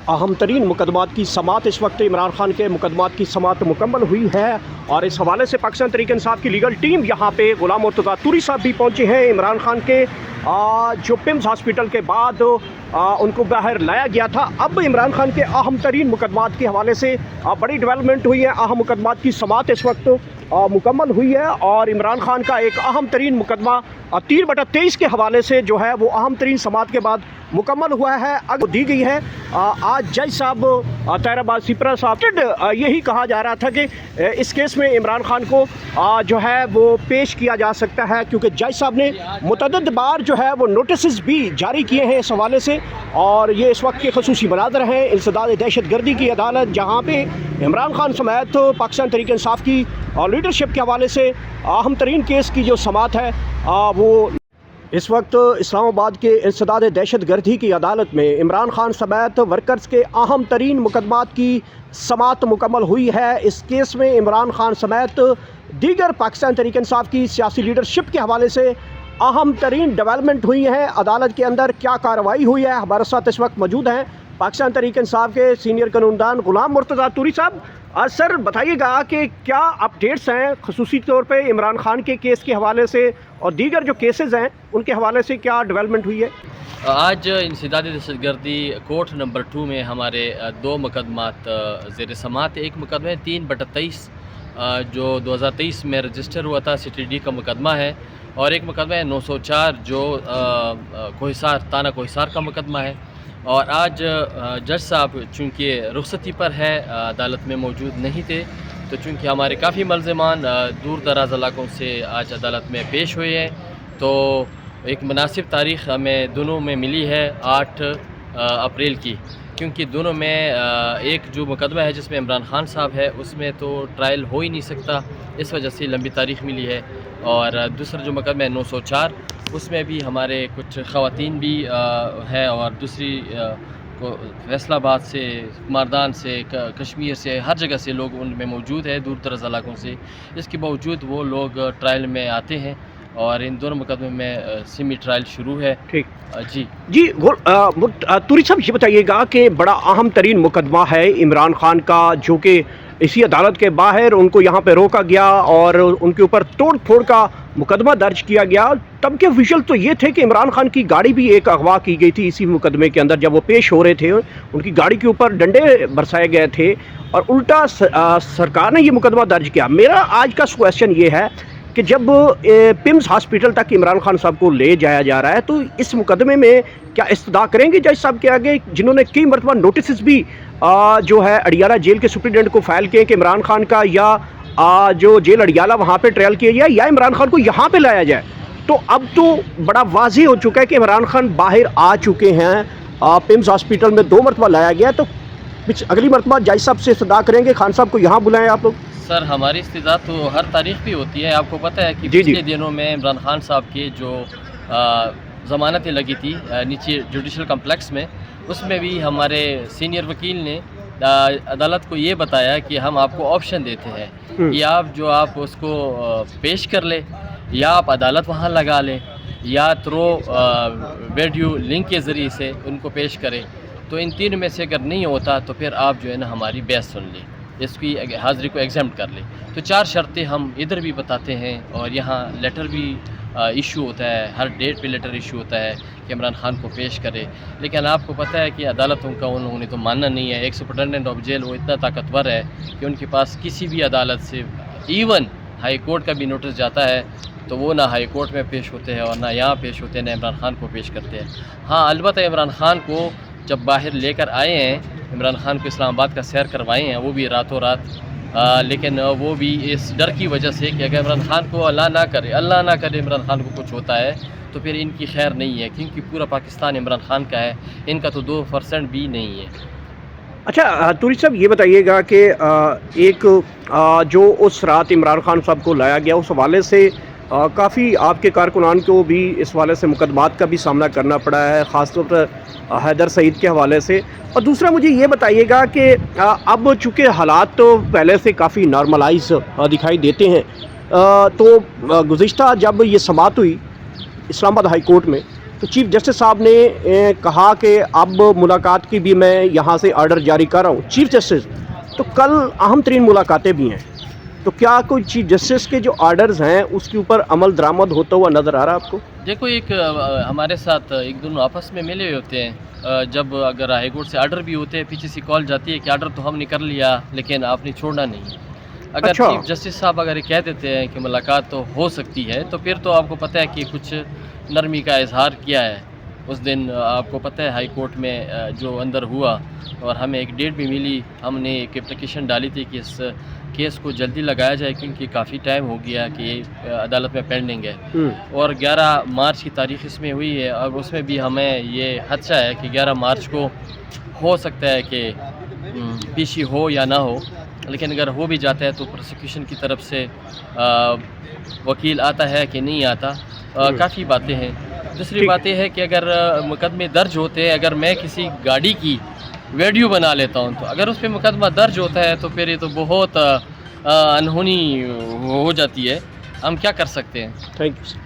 अहम तरीन मुकदमात की समात इस वक्त इमरान खान के मुकदमात की समात मुकम्मल हुई है और इस हवाले से पाकिस्तान तहरीक इंसाफ की लीगल टीम यहाँ पे गुलाम मुर्तज़ा तुरी साहब भी पहुँचे हैं। इमरान खान के जो पिम्स हॉस्पिटल के बाद उनको बाहर लाया गया था। अब इमरान खान के अहम तरीन मुकदमात के हवाले से बड़ी डेवलपमेंट हुई है। अहम मुकदमात की समात इस वक्त मुकम्मल हुई है और इमरान खान का एक अहम तरीन मुकदमा 3/23 के हवाले से जो है वो अहम तरीन समात के बाद मुकम्मल हुआ है। अगर दी गई है आज जज साहब तैराबाद सिपरा साहब यही कहा जा रहा था कि इस केस में इमरान खान को जो है वो पेश किया जा सकता है, क्योंकि जज साहब ने मुतअद्दिद बार जो है वो नोटिस भी जारी किए हैं इस हवाले से। और ये इस वक्त के खसूसी मनाज़र हैं इंसदाद दहशत गर्दी की अदालत, जहाँ पे इमरान खान समेत पाकिस्तान तहरीक इंसाफ की लीडरशिप के हवाले से अहम तरीन केस की जो समात है वो इस वक्त इस्लामाबाद के इंसदाद दहशत गर्दी की अदालत में इमरान खान समेत वर्कर्स के अहम तरीन मुकदमात की समात मुकम्मल हुई है। इस केस में इमरान खान समेत दीगर पाकिस्तान तहरीक इंसाफ की सियासी लीडरशिप के हवाले से अहम तरीन डेवलपमेंट हुई है। अदालत के अंदर क्या कार्रवाई हुई है, हमारे साथ इस वक्त मौजूद हैं पाकिस्तान तहरीक इंसाफ के सीनियर कानूनदान गुलाम मुर्तज़ा तुरी साहब। सर बताइएगा कि क्या अपडेट्स हैं खसूसी तौर पे इमरान खान के केस के हवाले से और दीगर जो केसेस हैं उनके हवाले से क्या डेवलपमेंट हुई है? आज इंसदाद दहशत गर्दी कोर्ट नंबर 2 में हमारे 2 मुकदमात ज़ेर समात। एक मुकदमा है 3/23 जो 2023 में रजिस्टर हुआ था, CTD का मुकदमा है, और एक मुकदमा है 904 जो कोहिसार थाना कोहिसार का मुकदमा है। और आज जज साहब चूँकि रुखसती पर है अदालत में मौजूद नहीं थे, तो चूँकि हमारे काफ़ी मुल्ज़िमान दूर दराज इलाकों से आज अदालत में पेश हुए हैं, तो एक मुनासिब तारीख़ हमें दोनों में मिली है 8 अप्रैल की, क्योंकि दोनों में एक जो मुकदमा है जिसमें इमरान खान साहब है उसमें तो ट्रायल हो ही नहीं सकता, इस वजह से लंबी तारीख़ मिली है। और दूसरा जो मुकदमा है 904 उसमें भी हमारे कुछ ख़वातीन भी है और दूसरी फैसलाबाद से, कुमारदान से, कश्मीर से, हर जगह से लोग उनमें मौजूद है, दूर दराज इलाकों से। इसके बावजूद वो लोग ट्रायल में आते हैं और इन दोनों मुकदमे में सेमी ट्रायल शुरू है। ठीक जी तुरी साहब ये बताइएगा कि बड़ा अहम तरीन मुकदमा है इमरान खान का, जो कि इसी अदालत के बाहर उनको यहाँ पे रोका गया और उनके ऊपर तोड़ फोड़ का मुकदमा दर्ज किया गया। तब के ऑफिशियल तो ये थे कि इमरान खान की गाड़ी भी एक अगवा की गई थी इसी मुकदमे के अंदर। जब वो पेश हो रहे थे उनकी गाड़ी के ऊपर डंडे बरसाए गए थे और उल्टा सरकार ने ये मुकदमा दर्ज किया। मेरा आज का क्वेश्चन ये है कि जब पिम्स हॉस्पिटल तक इमरान खान साहब को ले जाया जा रहा है, तो इस मुकदमे में क्या इस्तदा करेंगे जज साहब के आगे, जिन्होंने कई मरतबा नोटिस भी जो है अडियाला जेल के सुप्रिटेंडेंट को फाइल किए कि इमरान खान का या जो जेल अडियाला वहाँ पे ट्रायल किया जाए या इमरान खान को यहाँ पे लाया जाए। तो अब तो बड़ा वाज़ेह हो चुका है कि इमरान खान बाहर आ चुके हैं, पिम्स हॉस्पिटल में 2 मरतबा लाया गया, तो अगली मरतबा जज साहब से इस्तदा करेंगे खान साहब को यहाँ बुलाएं आप लोग? सर, हमारी इस्तदा तो हर तारीख़ भी होती है। आपको पता है कि पिछले दिनों में इमरान खान साहब की जो ज़मानतें लगी थी नीचे जुडिशल कम्प्लेक्स में, उसमें भी हमारे सीनियर वकील ने अदालत को ये बताया कि हम आपको ऑप्शन देते हैं कि आप उसको पेश कर ले, या आप अदालत वहाँ लगा लें, या थ्रो वीडियो लिंक के ज़रिए से उनको पेश करें। तो इन 3 में से अगर नहीं होता तो फिर आप जो है ना हमारी बहस सुन लें, इसकी हाज़िरी को एग्जाम्प्ट कर लें। तो 4 शर्तें हम इधर भी बताते हैं और यहाँ लेटर भी इशू होता है, हर डेट पे लेटर इशू होता है कि इमरान खान को पेश करे। लेकिन आपको पता है कि अदालतों का उन्होंने तो मानना नहीं है। एक सुपरिटेंडेंट ऑफ जेल वो इतना ताकतवर है कि उनके पास किसी भी अदालत से इवन हाई कोर्ट का भी नोटिस जाता है तो वो ना हाई कोर्ट में पेश होते हैं और ना यहाँ पेश होते हैं, ना इमरान खान को पेश करते हैं। हाँ, अलबत्ता इमरान खान को जब बाहर लेकर आए हैं, इमरान खान को इस्लामाबाद का सैर करवाए हैं, वो भी रातों रात, लेकिन वो भी इस डर की वजह से कि अगर इमरान खान को अल्लाह ना करे इमरान खान को कुछ होता है तो फिर इनकी खैर नहीं है, क्योंकि पूरा पाकिस्तान इमरान खान का है, इनका तो 2% भी नहीं है। अच्छा तुरी साहब ये बताइएगा कि एक जो उस रात इमरान खान साहब को लाया गया उस हवाले से काफ़ी आपके कारकुनान को भी इस हवाले से मुकदमात का भी सामना करना पड़ा है, ख़ासतौर पर हैदर सईद के हवाले से। और दूसरा मुझे ये बताइएगा कि अब चूँकि हालात तो पहले से काफ़ी नॉर्मलाइज दिखाई देते हैं, तो गुज़िश्ता जब ये समात हुई इस्लामाबाद हाई कोर्ट में, تو چیف جسٹس صاحب نے کہا کہ اب ملاقات کی بھی میں یہاں سے آرڈر جاری کر رہا ہوں. چیف جسٹس تو کل اہم ترین ملاقاتیں بھی ہیں, تو کیا کوئی چیف جسٹس کے جو آرڈرز ہیں اس کے اوپر عمل درآمد ہوتا ہوا نظر آ رہا ہے آپ کو؟ دیکھو ایک ہمارے ساتھ ایک دونوں آپس میں ملے ہوئے ہوتے ہیں. جب اگر ہائی کورٹ سے آرڈر بھی ہوتے ہیں پیچھے سے کال جاتی ہے کہ آرڈر تو ہم نے کر لیا لیکن آپ نے چھوڑنا نہیں. اگر اچھا. چیف جسٹس صاحب اگر یہ کہہ دیتے ہیں کہ ملاقات تو ہو سکتی ہے تو پھر تو آپ کو پتہ ہے کہ کچھ نرمی کا اظہار کیا ہے. اس دن آپ کو پتہ ہے ہائی کورٹ میں جو اندر ہوا اور ہمیں ایک ڈیٹ بھی ملی, ہم نے ایک اپلیکیشن ڈالی تھی کہ اس کیس کو جلدی لگایا جائے کیونکہ کافی ٹائم ہو گیا کہ یہ عدالت میں پینڈنگ ہے. اور 11 مارچ کی تاریخ اس میں ہوئی ہے اور اس میں بھی ہمیں یہ خدشہ ہے کہ 11 مارچ کو ہو سکتا ہے کہ پیشی ہو یا نہ ہو, لیکن اگر ہو بھی جاتا ہے تو پروسیکیوشن کی طرف سے وکیل آتا ہے کہ نہیں آتا, کافی باتیں ہیں. دوسری بات یہ ہے کہ اگر مقدمے درج ہوتے ہیں, اگر میں کسی گاڑی کی ویڈیو بنا لیتا ہوں تو اگر اس پہ مقدمہ درج ہوتا ہے تو پھر یہ تو بہت انہونی ہو جاتی ہے. ہم کیا کر سکتے ہیں؟ Thank you.